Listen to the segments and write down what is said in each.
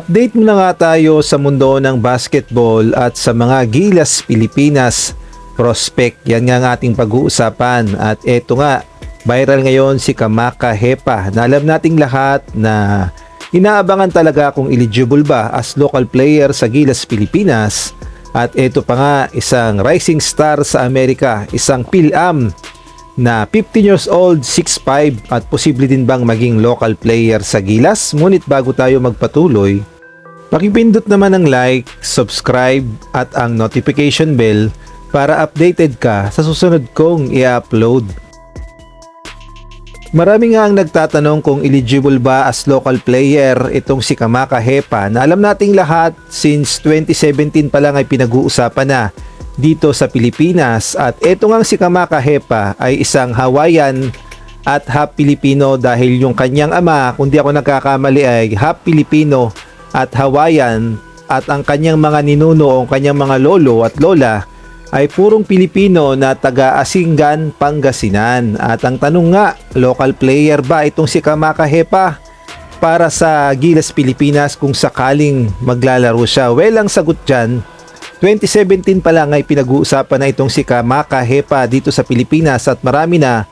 Update muna nga tayo sa mundo ng basketball at sa mga Gilas Pilipinas prospect. Yan nga ang ating pag-uusapan. At eto nga, viral ngayon si Kamaka Hepa na alam nating lahat na inaabangan talaga kung eligible ba as local player sa Gilas Pilipinas. At eto pa nga, isang rising star sa Amerika, isang PhilAm na 15 years old, 6'5", at posible din bang maging local player sa Gilas. Ngunit bago tayo magpatuloy, pakipindot naman ng like, subscribe at ang notification bell para updated ka sa susunod kong i-upload. Marami nga ang nagtatanong kung eligible ba as local player itong si Kamaka Hepa na alam nating lahat since 2017 pa lang ay pinag-uusapan na dito sa Pilipinas. At eto nga si Kamaka Hepa ay isang Hawaiian at half Filipino dahil yung kanyang ama, kung di ako nagkakamali, ay half Filipino at Hawaiian, at ang kanyang mga ninuno o kanyang mga lolo at lola ay purong Pilipino na taga Asingan, Pangasinan. At ang tanong nga, local player ba itong si Kamaka Hepa para sa Gilas Pilipinas kung sakaling maglalaro siya? Well, ang sagot dyan, 2017 pa lang ay pinag-uusapan na itong si Kamaka Hepa dito sa Pilipinas, at marami na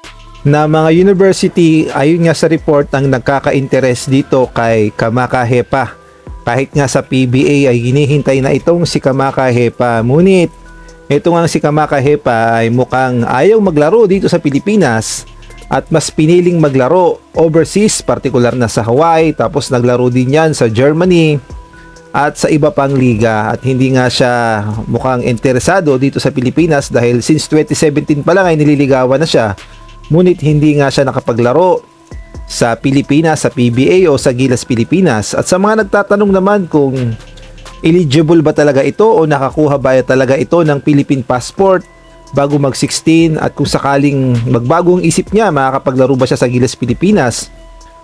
mga university, ayon nga sa report, ang nagkaka-interest dito kay Kamaka Hepa. Kahit nga sa PBA ay hinihintay na itong si Kamaka Hepa. Ngunit ito nga si Kamaka Hepa ay mukhang ayaw maglaro dito sa Pilipinas at mas piniling maglaro overseas, partikular na sa Hawaii, tapos naglaro din yan sa Germany at sa iba pang liga. At hindi nga siya mukhang interesado dito sa Pilipinas dahil since 2017 pa lang ay nililigawan na siya. Ngunit hindi nga siya nakapaglaro sa Pilipinas, sa PBA o sa Gilas Pilipinas. At sa mga nagtatanong naman kung eligible ba talaga ito o nakakuha ba talaga ito ng Philippine passport bago mag-16, at kung sakaling magbagong isip niya, makakapaglaro ba siya sa Gilas Pilipinas?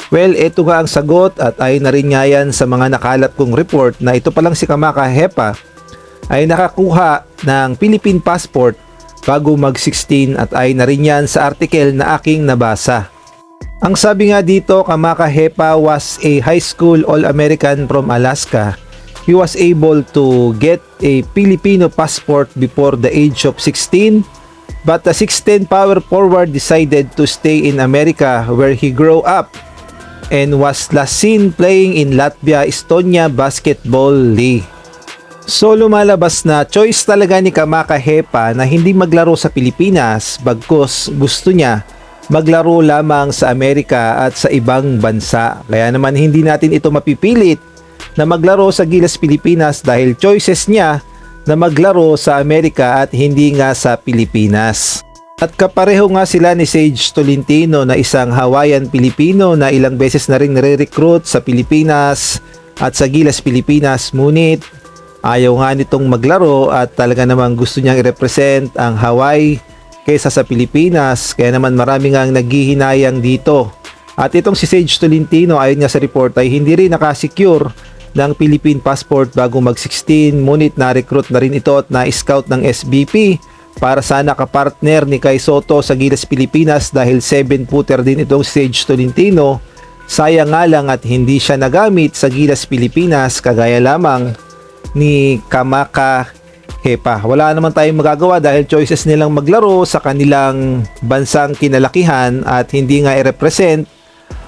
Well, ito nga ang sagot, at ay na rin nga yan sa mga nakalat kong report na ito palang si Kamaka Hepa ay nakakuha ng Philippine passport bago mag-16, at ay na rin yan sa article na aking nabasa. Ang sabi nga dito, Kamaka Hepa was a high school All-American from Alaska. He was able to get a Filipino passport before the age of 16, but the 6'10" power forward decided to stay in America where he grew up and was last seen playing in Latvia Estonia Basketball League. So lumalabas na choice talaga ni Kamaka Hepa na hindi maglaro sa Pilipinas, bagkus gusto niya maglaro lamang sa Amerika at sa ibang bansa. Kaya naman hindi natin ito mapipilit na maglaro sa Gilas Pilipinas dahil choices niya na maglaro sa Amerika at hindi nga sa Pilipinas. At kapareho nga sila ni Sage Tolentino na isang Hawaiian Pilipino na ilang beses na rin nire-recruit sa Pilipinas at sa Gilas Pilipinas, ngunit ayaw nga nitong maglaro at talaga namang gusto niyang i-represent ang Hawaii kaysa sa Pilipinas. Kaya naman marami nga ang naghihinayang dito. At itong si Sage Tolentino, ayon nga sa report, ay hindi rin nakasecure ng Philippine passport bago mag-16, ngunit na-recruit na rin ito at na-scout ng SBP para sana kapartner ni Kai Soto sa Gilas Pilipinas dahil 7-footer din itong Sage Tolentino. Sayang nga lang at hindi siya nagamit sa Gilas Pilipinas kagaya lamang ni Kamaka Hepa. Wala naman tayong magagawa dahil choices nilang maglaro sa kanilang bansang kinalakihan at hindi nga i-represent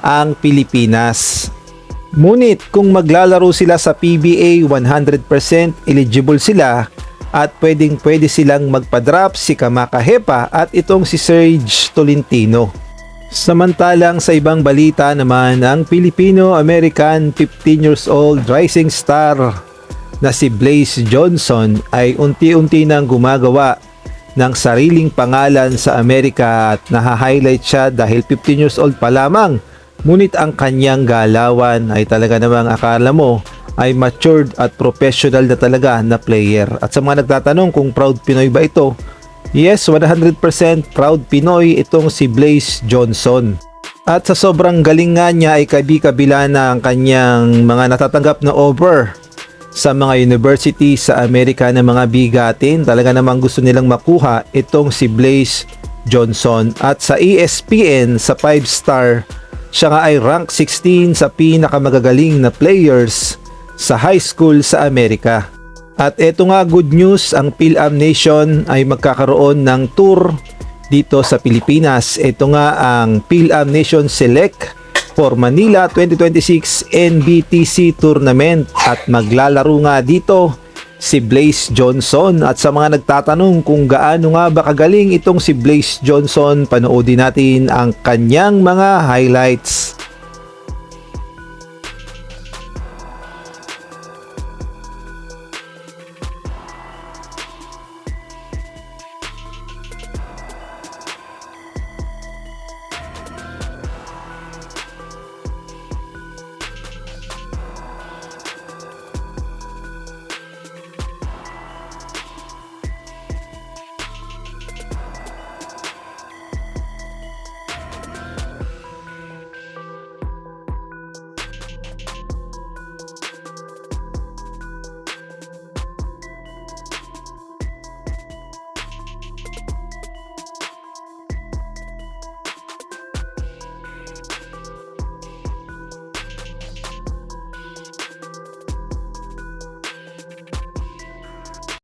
ang Pilipinas. Ngunit kung maglalaro sila sa PBA, 100% eligible sila at pwede silang magpa-drop si Kamaka Hepa at itong si Sage Tolentino. Samantalang sa ibang balita naman, ang Filipino-American 15 years old rising star na si Blaze Johnson ay unti-unti nang gumagawa ng sariling pangalan sa Amerika at naha-highlight siya dahil 15 years old pa lamang. Ngunit ang kanyang galawan ay talaga namang akala mo ay matured at professional na talaga na player. At sa mga nagtatanong kung proud Pinoy ba ito, yes, 100% proud Pinoy itong si Blaze Johnson. At sa sobrang galing nga niya ay kabi-kabila na ang kanyang mga natatanggap na offer sa mga university sa Amerika ng mga bigatin. Talaga namang gusto nilang makuha itong si Blaze Johnson. At sa ESPN, sa 5-star, siya nga ay rank 16 sa pinakamagagaling na players sa high school sa Amerika. At eto nga, good news, ang PhilAm Nation ay magkakaroon ng tour dito sa Pilipinas. Ito nga ang PhilAm Nation Select for Manila 2026 NBTC Tournament at maglalaro nga dito si Blaze Johnson. At sa mga nagtatanong kung gaano nga ba kagaling itong si Blaze Johnson, panoodin natin ang kanyang mga highlights.